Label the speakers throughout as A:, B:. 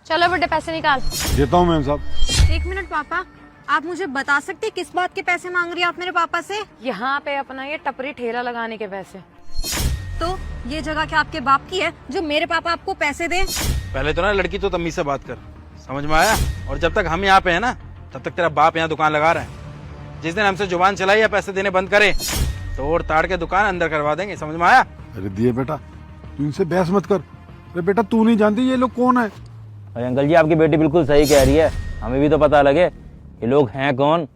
A: चलो बुड्ढे पैसे निकाल।
B: देता हूँ मैम साहब।
C: 1 मिनट पापा, आप मुझे बता सकते किस बात के पैसे मांग रही है आप मेरे पापा से?
A: यहाँ पे अपना ये टपरी ठेला लगाने के पैसे।
C: तो ये जगह क्या आपके बाप की है जो मेरे पापा आपको पैसे दें?
D: पहले तो ना लड़की तो तमीज से बात कर, समझ में आया? और जब तक हम यहाँ पे है ना तब तक तेरा बाप यहाँ दुकान लगा रहा है। जिस दिन हमसे जुबान चलाई या पैसे देने बंद करे तोड़ ताड़ के दुकान अंदर करवा देंगे, समझ में आया?
B: अरे दिए बेटा, तू इनसे बहस मत कर। अरे बेटा तू नहीं जानती ये लोग कौन है।
E: अरे अंकल जी, आपकी बेटी बिल्कुल सही कह रही है। हमें भी तो पता लगे ये लोग हैं कौन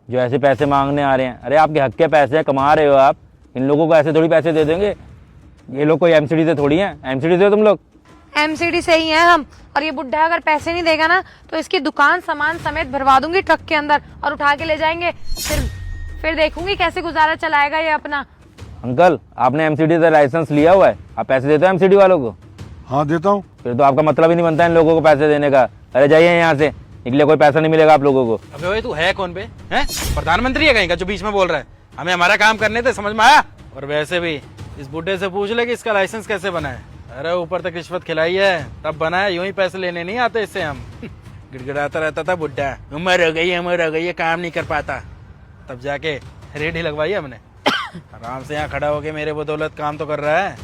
E: जो ऐसे पैसे मांगने आ रहे हैं। अरे आपके हक के पैसे कमा रहे हो आप, इन लोगों को ऐसे थोड़ी पैसे दे देंगे। ये लोग कोई एमसीडी से थोड़ी हैं। एमसीडी से हो तुम लोग?
A: एमसीडी से ही है हम। और ये बुड्ढा अगर पैसे नहीं देगा ना तो इसकी दुकान सामान समेत भरवा दूंगी ट्रक के अंदर और उठा के ले जाएंगे। फिर देखूंगी कैसे गुजारा चलाएगा ये अपना।
E: अंकल, आपने एमसीडी से लाइसेंस लिया हुआ है? आप पैसे देते हो एमसीडी वालों को?
B: हाँ देता हूँ।
E: फिर तो आपका मतलब ही नहीं बनता इन लोगों को पैसे देने का। अरे जाइए यहाँ से, निकले, कोई पैसा नहीं मिलेगा आप लोगों को।
D: अबे ओए तू है कौन बे? हैं? प्रधानमंत्री है कहीं का जो बीच में बोल रहा है? हमें हमारा काम करने थे, समझ में आया? और वैसे भी इस बुड्ढे से पूछ ले कि इसका लाइसेंस कैसे बना है। अरे ऊपर तक रिश्वत खिलाई है तब बना है, यूं ही पैसे लेने नहीं आते इससे हम। गिड़गिड़ाता रहता था बुड्ढा, उम्र हो गई है, काम नहीं कर पाता। तब जाके रेडी लगवाई हमने। आराम से यहाँ खड़ा होके मेरे बदौलत काम तो कर रहा है,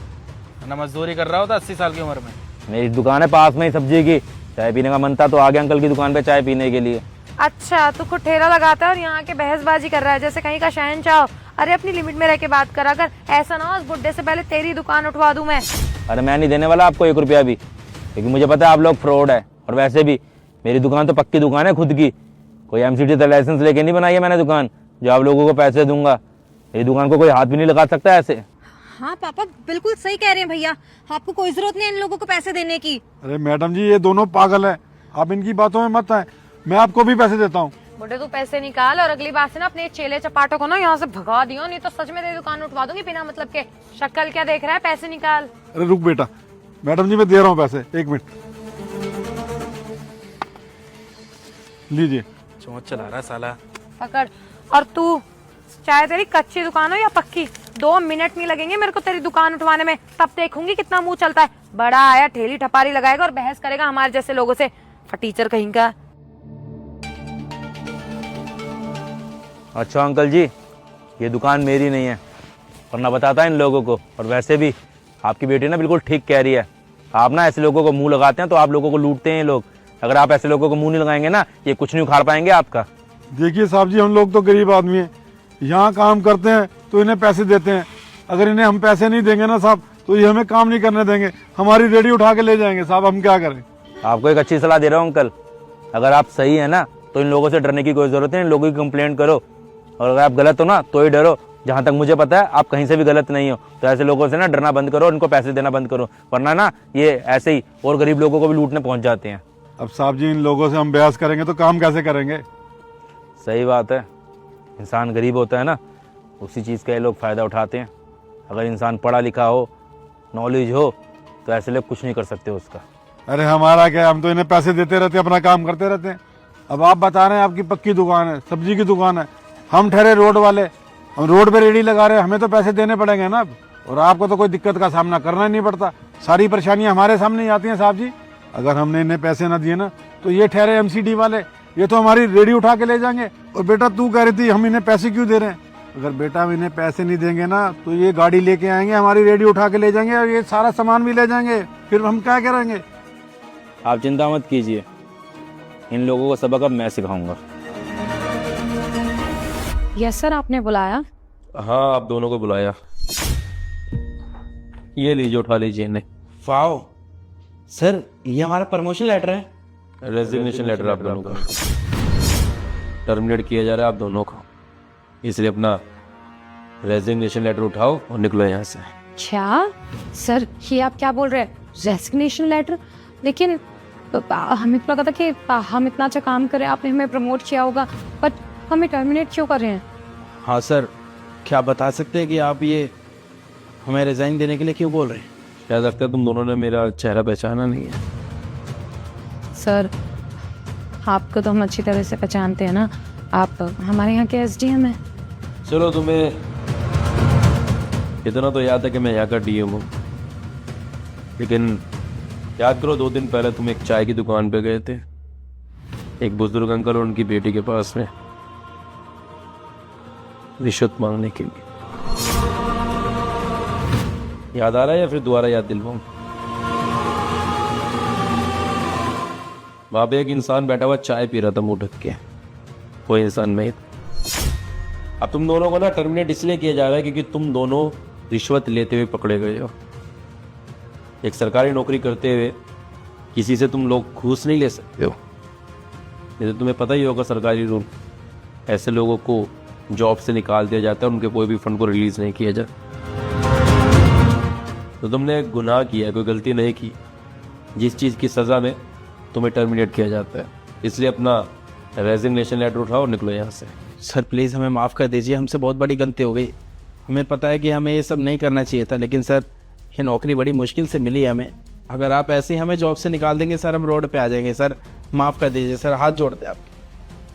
D: ना मजदूरी कर रहा होता 80 साल की उम्र में।
E: मेरी दुकान है पास में ही सब्जी की, चाय पीने का मन था तो आ गया अंकल की दुकान पे चाय पीने के लिए।
A: अच्छा, तू खुद ठेला लगाता है और यहाँ के बहसबाजी कर रहा है जैसे कहीं का शहंशाह हो। अरे अपनी लिमिट में रह के बात कर, अगर ऐसा ना हो उस बुड्ढे से पहले तेरी दुकान उठवा दूं मैं।
E: अरे मैं नहीं देने वाला आपको 1 रुपया भी, क्योंकि मुझे पता है आप लोग फ्रॉड है। और वैसे भी मेरी दुकान तो पक्की दुकान है खुद की, कोई एमसीडी का लाइसेंस लेके नहीं बनाई है मैंने दुकान जो आप लोगों को पैसे दूंगा। मेरी दुकान को कोई हाथ भी नहीं लगा सकता ऐसे।
C: हाँ पापा बिल्कुल सही कह रहे हैं भैया, आपको कोई जरूरत नहीं है इन लोगों को पैसे देने की।
B: अरे मैडम जी ये दोनों पागल है, आप इनकी बातों में मत आए। मैं आपको भी पैसे देता हूँ।
A: बुड्ढे तू पैसे निकाल और अगली बार से ना अपने चेले चपाटों को ना यहाँ से भगा दियो, नहीं तो सच में तेरी दुकान उठवा दूंगी बिना मतलब के। शक्ल क्या देख रहा है, पैसे निकाल।
B: अरे रुक बेटा, मैडम जी मैं दे रहा हूँ पैसे, 1 मिनट लीजिए।
D: चौंच चला रहा साला।
A: पकड़। और तू चाहे तेरी कच्ची दुकान हो या पक्की, 2 मिनट नहीं लगेंगे मेरे को तेरी दुकान उठवाने में, तब देखूंगी कितना मुंह चलता है। बड़ा आया ठेली ठपारी लगाएगा और बहस करेगा हमारे जैसे लोगों से, फटीचर कहीं का।
E: अच्छा अंकल जी, ये दुकान मेरी नहीं है और ना बताता इन लोगों को। और वैसे भी आपकी बेटी ना बिल्कुल ठीक कह रही है। आप ना ऐसे लोगों को मुंह लगाते हैं तो आप लोगों को लूटते हैं लोग। अगर आप ऐसे लोगों को मुंह नहीं लगाएंगे ना, ये कुछ नहीं उखाड़ पाएंगे आपका।
B: देखिए साहब जी, हम लोग तो गरीब आदमी हैं, यहाँ काम करते हैं तो इन्हें पैसे देते हैं। अगर इन्हें हम पैसे नहीं देंगे ना साहब तो ये हमें काम नहीं करने देंगे, हमारी रेडी उठा के ले जाएंगे। साहब हम क्या करें?
E: आपको एक अच्छी सलाह दे रहा हूँ अंकल, अगर आप सही है ना तो इन लोगों से डरने की कोई जरूरत नहीं। इन लोगों की कंप्लेंट करो, और अगर आप गलत हो ना तो ही डरो। जहाँ तक मुझे पता है आप कहीं से भी गलत नहीं हो, तो ऐसे लोगों से ना डरना बंद करो, उनको पैसे देना बंद करो, वरना ना ये ऐसे ही और गरीब लोगों को भी लूटने पहुंच जाते हैं।
B: अब साहब जी इन लोगों से हम बहस करेंगे तो काम कैसे करेंगे?
E: सही बात है, इंसान गरीब होता है ना उसी चीज़ का ये लोग फ़ायदा उठाते हैं। अगर इंसान पढ़ा लिखा हो, नॉलेज हो, तो ऐसे लोग कुछ नहीं कर सकते उसका।
B: अरे हमारा क्या, हम तो इन्हें पैसे देते रहते हैं, अपना काम करते रहते हैं। अब आप बता रहे हैं आपकी पक्की दुकान है, सब्जी की दुकान है, हम ठहरे रोड वाले, हम रोड पे रेडी लगा रहे हैं, हमें तो पैसे देने पड़ेंगे ना। और आपको तो कोई दिक्कत का सामना करना ही नहीं पड़ता, सारी परेशानियां हमारे सामने ही आती हैं साहब जी। अगर हमने इन्हें पैसे ना दिए ना तो ये ठहरे एमसीडी वाले, ये तो हमारी रेडी उठा के ले जाएंगे। और बेटा तू कह रही थी हम इन्हें पैसे क्यों दे रहे हैं? अगर बेटा हम इन्हें पैसे नहीं देंगे ना तो ये गाड़ी लेके आएंगे, हमारी रेडी उठा के ले जाएंगे और ये सारा सामान भी ले जाएंगे, फिर हम क्या करेंगे?
E: आप चिंता मत कीजिए, इन लोगों को सबक अब मैं सिखाऊंगा।
A: यस सर, आपने बुलाया?
F: हाँ, आप दोनों को बुलाया। ये लीजिए, उठा लीजिए इन्हें।
D: वाओ सर, ये हमारा प्रमोशन लेटर है।
F: रेजिग्नेशन लेटर आप दोनों का टर्मिनेट किया जा रहा है आप दोनों को, इसलिए अपना रेजिग्नेशन लेटर उठाओ और निकलो यहाँ से।
A: क्या सर, ये आप क्या बोल रहे हैं? Resignation letter? लेकिन हमें तो लगा था कि हम इतना अच्छा काम करें, आपने हमें प्रमोट किया होगा, बट हमें टर्मिनेट क्यों कर रहे हैं?
D: हाँ सर, क्या बता सकते हैं कि आप ये हमें रिजाइन देने के लिए क्यों बोल रहे हैं?
F: क्या लगता है तुम दोनों ने मेरा चेहरा पहचाना नहीं है?
A: सर आपको तो हम अच्छी तरह से पहचानते हैं ना, आप हमारे यहाँ के एसडीएम हैं।
F: चलो, तुम्हें इतना तो याद है कि मैं यहाँ का डीएम हूँ, लेकिन याद करो 2 दिन पहले तुम एक चाय की दुकान पे गए थे, एक बुजुर्ग अंकल और उनकी बेटी के पास में रिश्वत मांगने के लिए। याद आ रहा है या फिर दोबारा याद दिलवाऊं? वहां पे एक इंसान बैठा हुआ चाय पी रहा था मुंह ढक के, कोई इंसान नहीं। अब तुम दोनों को ना टर्मिनेट इसलिए किया जा रहा है क्योंकि तुम दोनों रिश्वत लेते हुए पकड़े गए हो। एक सरकारी नौकरी करते हुए किसी से तुम लोग घूस नहीं ले सकते हो, नहीं तो तुम्हें पता ही होगा सरकारी रूल, ऐसे लोगों को जॉब से निकाल दिया जाता है, उनके कोई भी फंड को रिलीज नहीं किया जाता। तो तुमने गुनाह किया, कोई गलती नहीं की, जिस चीज़ की सज़ा में तुम्हें टर्मिनेट किया जाता है। इसलिए अपना रेजिग्नेशन लेटर उठाओ और निकलो यहाँ से।
D: सर प्लीज़ हमें माफ़ कर दीजिए, हमसे बहुत बड़ी गलती हो गई। हमें पता है कि हमें ये सब नहीं करना चाहिए था, लेकिन सर ये नौकरी बड़ी मुश्किल से मिली है हमें। अगर आप ऐसे ही हमें जॉब से निकाल देंगे सर, हम रोड पे आ जाएंगे। सर माफ़ कर दीजिए सर, हाथ जोड़ते आप।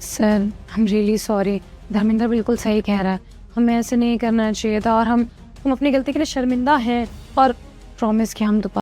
A: सर हम रियली सॉरी, धर्मेंद्र बिल्कुल सही कह रहा है, हमें ऐसे नहीं करना चाहिए था और हम अपनी गलती के लिए शर्मिंदा हैं और प्रॉमिस कि हम दोबारा